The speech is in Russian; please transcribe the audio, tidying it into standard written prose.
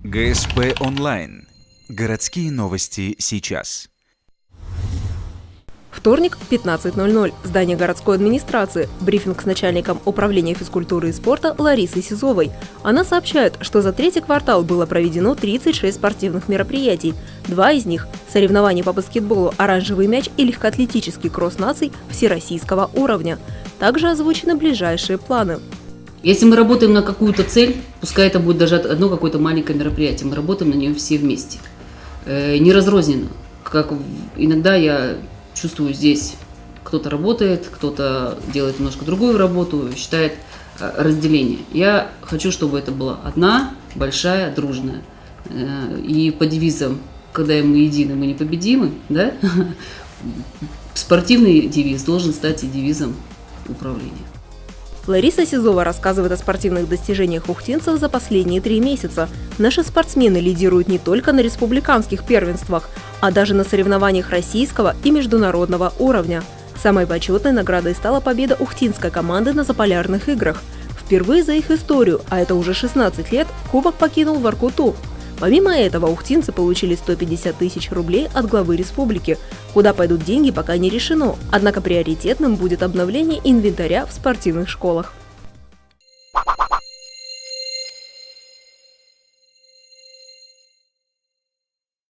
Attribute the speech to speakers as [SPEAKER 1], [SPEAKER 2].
[SPEAKER 1] ГСП онлайн. Городские новости сейчас.
[SPEAKER 2] Вторник, 15:00. Здание городской администрации. Брифинг с начальником управления физкультуры и спорта Ларисой Сизовой. Она сообщает, что за третий квартал было проведено 36 спортивных мероприятий. 2 из них – соревнования по баскетболу «Оранжевый мяч» и легкоатлетический кросс наций всероссийского уровня. Также озвучены ближайшие планы.
[SPEAKER 3] Если мы работаем на какую-то цель, пускай это будет даже одно какое-то маленькое мероприятие, мы работаем на нем все вместе. Не разрозненно, как иногда я чувствую здесь, кто-то работает, кто-то делает немножко другую работу, считает разделение. Я хочу, чтобы это была одна, большая, дружная. И по девизам, когда мы едины, мы непобедимы, да? Спортивный девиз должен стать и девизом управления.
[SPEAKER 2] Лариса Сизова рассказывает о спортивных достижениях ухтинцев за последние 3 месяца. Наши спортсмены лидируют не только на республиканских первенствах, а даже на соревнованиях российского и международного уровня. Самой почетной наградой стала победа ухтинской команды на Заполярных играх. Впервые за их историю, а это уже 16 лет, кубок покинул Воркуту. Помимо этого, ухтинцы получили 150 тысяч рублей от главы республики. Куда пойдут деньги, пока не решено, однако приоритетным будет обновление инвентаря в спортивных школах.